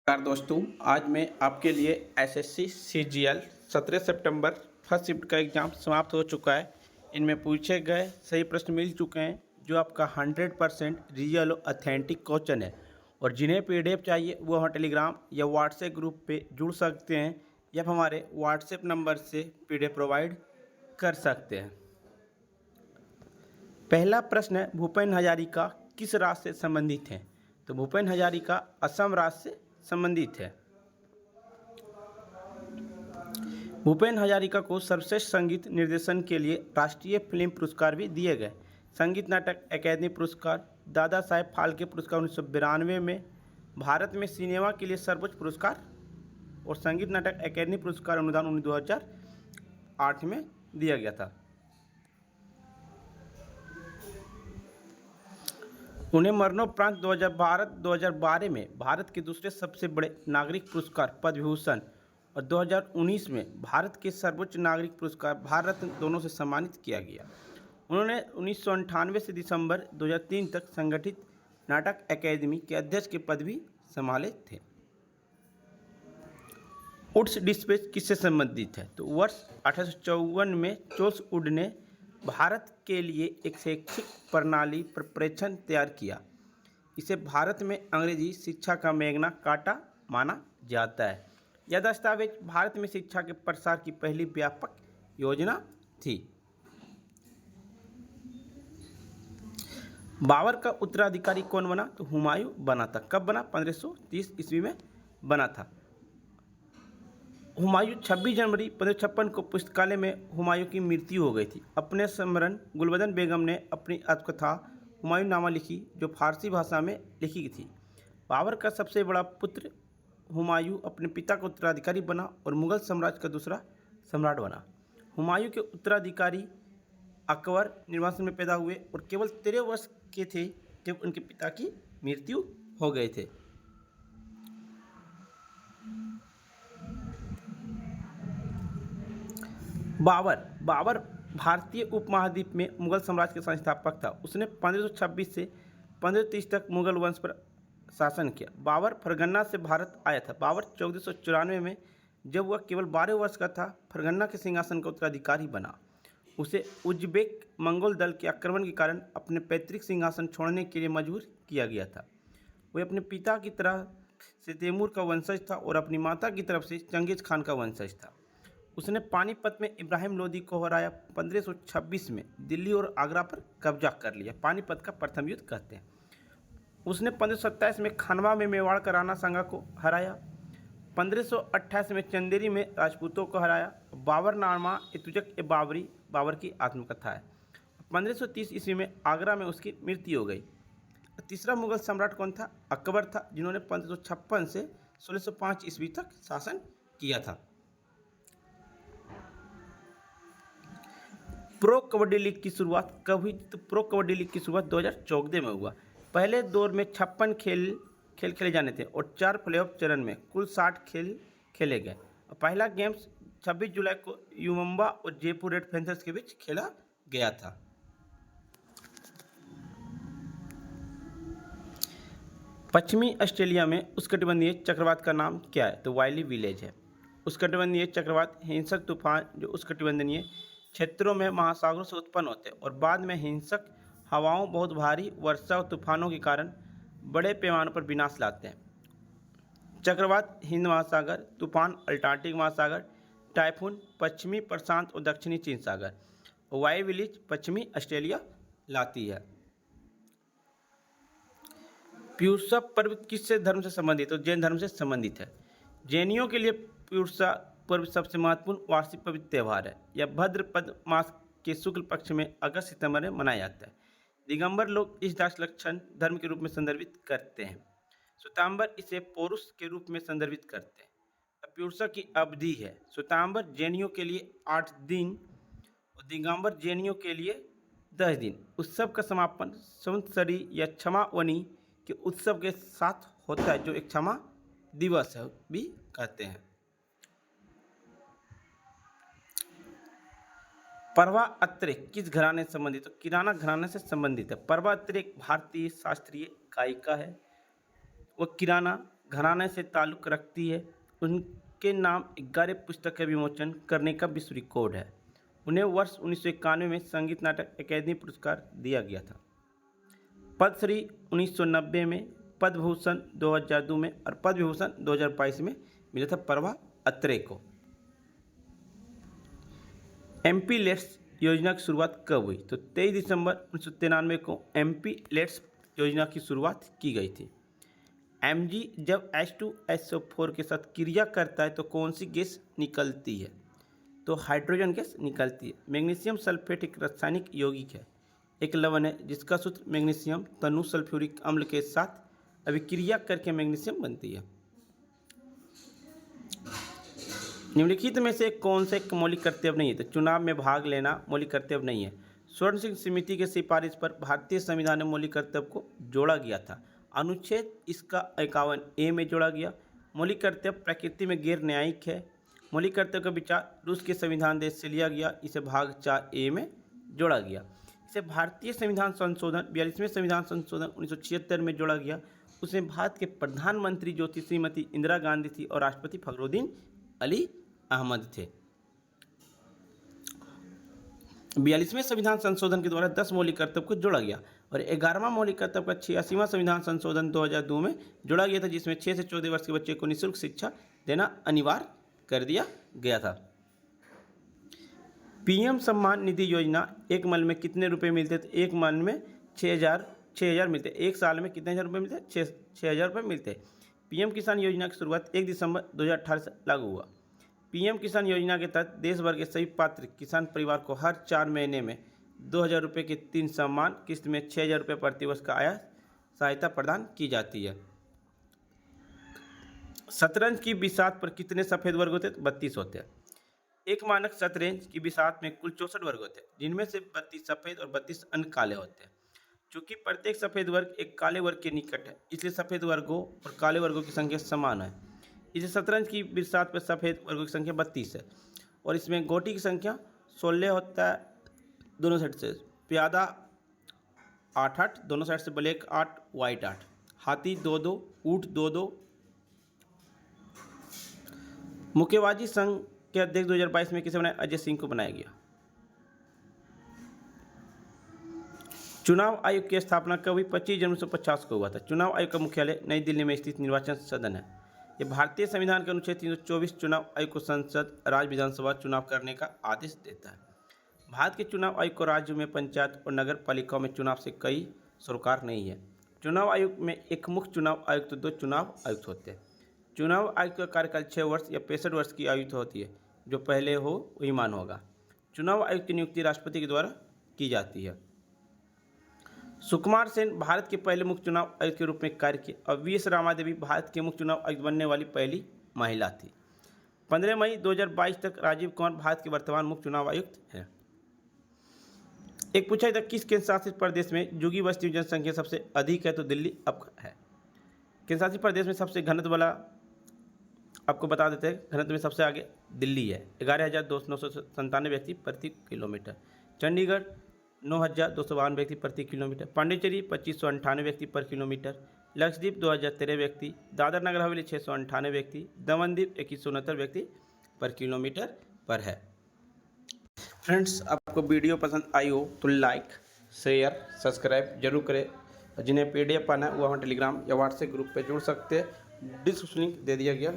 नमस्कार दोस्तों, आज मैं आपके लिए एसएससी सीजीएल 17 सितंबर फर्स्ट शिफ्ट का एग्ज़ाम समाप्त हो चुका है। इनमें पूछे गए सही प्रश्न मिल चुके हैं जो आपका 100% रियल और ऑथेंटिक क्वेश्चन है। और जिन्हें पीडीएफ चाहिए वो हमारे टेलीग्राम या व्हाट्सएप ग्रुप पे जुड़ सकते हैं या हमारे व्हाट्सएप नंबर से पीडीएफ प्रोवाइड कर सकते हैं। पहला प्रश्न है, भूपेन हजारिका किस राज्य से संबंधित हैं? तो भूपेन हजारिका असम राज्य से संबंधित है। भूपेन हजारिका को सर्वश्रेष्ठ संगीत निर्देशन के लिए राष्ट्रीय फिल्म पुरस्कार भी दिए गए। संगीत नाटक अकादमी पुरस्कार, दादा साहेब फाल्के पुरस्कार 1992 में, भारत में सिनेमा के लिए सर्वोच्च पुरस्कार और संगीत नाटक अकादमी पुरस्कार अनुदान 2008 में दिया गया था। उन्हें मरणोपरांत 2012 में भारत के दूसरे सबसे बड़े नागरिक पुरस्कार पद्म विभूषण और 2019 में भारत के सर्वोच्च नागरिक पुरस्कार भारत रत्न दोनों से सम्मानित किया गया। उन्होंने 1998 से दिसंबर 2003 तक संगठित नाटक अकादमी के अध्यक्ष के पद भी संभाले थे। वुड्स डिस्पैच किससे संबंधित है? तो वर्ष 1854 में चार्ल्स वुड ने भारत के लिए एक शैक्षिक प्रणाली प्रेक्षण तैयार किया। इसे भारत में अंग्रेजी शिक्षा का मैग्ना कार्टा माना जाता है। यह दस्तावेज भारत में शिक्षा के प्रसार की पहली व्यापक योजना थी। बाबर का उत्तराधिकारी कौन बना? तो हुमायूं बना था। कब बना? 1530 ईस्वी में बना था। हुमायूं 26 जनवरी 1556 को पुस्तकालय में हुमायूं की मृत्यु हो गई थी। अपने स्मरण गुलबदन बेगम ने अपनी आत्मकथा हुमायूंनामा लिखी जो फारसी भाषा में लिखी गई थी। बाबर का सबसे बड़ा पुत्र हुमायूं अपने पिता का उत्तराधिकारी बना और मुगल साम्राज्य का दूसरा सम्राट बना। हुमायूं के उत्तराधिकारी अकबर निर्वासन में पैदा हुए और केवल 13 वर्ष के थे जब उनके पिता की मृत्यु हो गए थे। बाबर भारतीय उपमहाद्वीप में मुगल साम्राज्य के संस्थापक था। उसने 1526 से 1530 तक मुगल वंश पर शासन किया। बाबर फरगना से भारत आया था। बाबर 1494 में जब वह केवल 12 वर्ष का था फरगना के सिंहासन का उत्तराधिकारी बना। उसे उज्बेक मंगोल दल के आक्रमण के कारण अपने पैतृक सिंहासन छोड़ने के लिए मजबूर किया गया था। वह अपने पिता की तरह से तैमूर का वंशज था और अपनी माता की तरफ से चंगेज खान का वंशज था। उसने पानीपत में इब्राहिम लोदी को हराया। 1526 में दिल्ली और आगरा पर कब्जा कर लिया। पानीपत का प्रथम युद्ध कहते हैं। उसने 1527 में खानवा में मेवाड़ का राणा सांगा को हराया। 1528 में चंदेरी में राजपूतों को हराया। बाबरनामा ए तुजक ए बाबरी बाबर की आत्मकथा है। 1530 ईस्वी में आगरा में उसकी मृत्यु हो गई। तीसरा मुगल सम्राट कौन था? अकबर था, जिन्होंने 1556 से 1605 ईस्वी तक शासन किया था। प्रो कबड्डी लीग की शुरुआत कब हुई? तो प्रो कबड्डी लीग की शुरुआत 2014 में हुआ। पहले दौर में 56 खेल खेले जाने थे और 4 प्लेऑफ चरण में कुल 60 खेल खेले गए। पहला गेम्स 26 जुलाई को युम्बा और जयपुर रेड पैंथर्स के बीच खेला गया था। पश्चिमी ऑस्ट्रेलिया में उष्णकटिबंधीय चक्रवात का नाम क्या है? तो वाइली विलेज है। उष्णकटिबंधीय चक्रवात हिंसक तूफान जो उष्णकटिबंधीय क्षेत्रों में महासागरों से उत्पन्न होते हैं और बाद में हिंसक हवाओं, बहुत भारी वर्षा और तूफानों के कारण बड़े पैमाने पर विनाश लाते हैं। चक्रवात हिंद महासागर, तूफान अटलांटिक महासागर, टाइफून पश्चिमी प्रशांत और दक्षिणी चीन सागर, वाई विलेज पश्चिमी ऑस्ट्रेलिया लाती है। प्यूर्सा पर्व किससे धर्म से संबंधित? तो जैन धर्म से संबंधित है। जैनियों के लिए प्यूर्सा पर्व सबसे महत्वपूर्ण वार्षिक पवित्र त्यौहार है। यह भाद्रपद मास के शुक्ल पक्ष में अगस्त सितंबर में मनाया जाता है। दिगंबर लोग इस दास लक्षण धर्म के रूप में संदर्भित करते हैं। श्वेतांबर इसे पौरुष के रूप में संदर्भित करते हैं। प्यूर्सा की अवधि है। श्वेतांबर जैनियों के लिए 8 दिन और दिगंबर जैनियों के लिए 10 दिन। उत्सव का समापन संवत्सरी या क्षमावनी के उत्सव के साथ होता है जो एक क्षमा दिवस है भी कहते हैं। परवा अत्रे किस घराने से संबंधित? तो किराना घराने से संबंधित है। परवा अत्रे एक भारतीय शास्त्रीय गायिका है। वह किराना घराने से ताल्लुक़ रखती है, उनके नाम 11 पुस्तकें विमोचन करने का विश्व रिकॉर्ड है। उन्हें वर्ष 1991 में संगीत नाटक अकादमी पुरस्कार दिया गया था। पद्मश्री 1990 में, पद्म भूषण 2002 में और पद्म विभूषण 2022 में मिला था प्रभा अत्रे को। MP लेट्स योजना की शुरुआत कब हुई? तो 23 दिसंबर 1993 को MP लेट्स योजना की शुरुआत की गई थी। Mg जब H2SO4 के साथ क्रिया करता है तो कौन सी गैस निकलती है? तो हाइड्रोजन गैस निकलती है। मैग्नीशियम सल्फेट एक रासायनिक यौगिक है, एक लवण है जिसका सूत्र मैग्नीशियम तनु सल्फ्यूरिक अम्ल के साथ अभिक्रिया करके मैग्नीशियम बनती है। निम्नलिखित में से कौन से एक मौलिक कर्तव्य नहीं है? तो चुनाव में भाग लेना मौलिक कर्तव्य नहीं है। स्वर्ण सिंह समिति के सिफारिश पर भारतीय संविधान में मौलिक कर्तव्य को जोड़ा गया था। अनुच्छेद इसका 51A में जोड़ा गया। मौलिक कर्तव्य प्रकृति में गैर न्यायिक है। मौलिक कर्तव्य का विचार रूस के संविधान देश से लिया गया, इसे भाग 4A में जोड़ा गया। इसे भारतीय संविधान संशोधन 42वें संविधान संशोधन 1976 में जोड़ा गया। उसमें भारत के प्रधानमंत्री जो थी श्रीमती इंदिरा गांधी थी और राष्ट्रपति फखरुद्दीन अली अहमद थे। 42वें संविधान संशोधन के द्वारा 10 मौलिक कर्तव्य को जोड़ा गया और 11वां मौलिक कर्तव्य का 86वां संविधान संशोधन 2002 में जोड़ा गया था, जिसमें 6 से 14 वर्ष के बच्चे को निःशुल्क शिक्षा देना अनिवार्य कर दिया गया था। PM सम्मान निधि योजना एक माह में कितने रुपए मिलते थे? एक माह में 6,000 मिलते। एक साल में कितने हजार रुपये मिलते? 6,000 रुपये मिलते। PM किसान योजना की शुरुआत 1 दिसंबर 2018 से लागू हुआ। PM किसान योजना के तहत देश भर के सभी पात्र किसान परिवार को हर 4 महीने में 2,000 रुपये की 3 सम्मान किस्त में 6,000 रुपये प्रतिवर्ष का आय सहायता प्रदान की जाती है। शतरंज की बिसात पर कितने सफ़ेद वर्ग होते हैं? 32 होते हैं। एक मानक शतरंज की बिसात में कुल 64 वर्ग होते हैं, जिनमें से 32 सफ़ेद और 32 अन्य काले होते हैं। चूँकि प्रत्येक सफ़ेद वर्ग एक काले वर्ग के निकट है, इसलिए सफ़ेद वर्गों और काले वर्गों की संख्या समान है। इसे शतरंज की बिसात पर सफ़ेद वर्गों की संख्या 32 है और इसमें गोटी की संख्या 16 होता है दोनों साइड से। प्यादा 8-8, दोनों साइड से ब्लैक 8 वाइट 8, हाथी 2-2, ऊँट 2-2। मुक्केबाजी संघ के अध्यक्ष 2022 में किसे बनाया? अजय सिंह को बनाया गया। चुनाव आयोग की स्थापना कब हुई? 25 जनवरी 1950 को हुआ था। चुनाव आयोग का मुख्यालय नई दिल्ली में स्थित निर्वाचन सदन है। ये भारतीय संविधान के अनुच्छेद 324 चुनाव आयोग को संसद, राज्य विधानसभा चुनाव करने का आदेश देता है। भारत के चुनाव आयोग को राज्यों में पंचायत और नगर पालिकाओं में चुनाव से कई सरोकार नहीं है। चुनाव आयोग में एक मुख्य चुनाव आयुक्त, 2 चुनाव आयुक्त होते हैं। चुनाव आयुक्त का कार्यकाल 6 वर्ष या 65 वर्ष की आयु होती है, जो पहले हो वही मान होगा। चुनाव आयुक्त की नियुक्ति राष्ट्रपति के द्वारा की जाती है। सुकुमार सेन भारत के पहले मुख्य चुनाव आयुक्त के रूप में कार्य किए और VS रामादेवी भारत के मुख्य चुनाव आयुक्त बनने वाली पहली महिला थी। 15 मई 2022 तक राजीव कुमार भारत के वर्तमान मुख्य चुनाव आयुक्त हैं। एक पूछा था किस केंद्र शासित प्रदेश में जुगी बस्ती जनसंख्या सबसे अधिक है? तो दिल्ली अब है। केंद्र शासित प्रदेश में सबसे घनत्व वाला आपको बता देते हैं, घनत्व में सबसे आगे दिल्ली है, 11,997 व्यक्ति प्रति किलोमीटर। चंडीगढ़ 9,252 व्यक्ति प्रति किलोमीटर। पांडिचेरी 2,598 व्यक्ति पर किलोमीटर। लक्षद्वीप 2,013 व्यक्ति। दादर नगर हवेली 698 व्यक्ति। दमनदीप 2169 व्यक्ति पर किलोमीटर पर है। फ्रेंड्स, आपको वीडियो पसंद आई हो तो लाइक, शेयर, सब्सक्राइब जरूर करें। जिन्हें PDF पाना है वो हमारे टेलीग्राम या व्हाट्सएप ग्रुप पे जुड़ सकते हैं। डिस्क्रिप्शन लिंक दे दिया गया।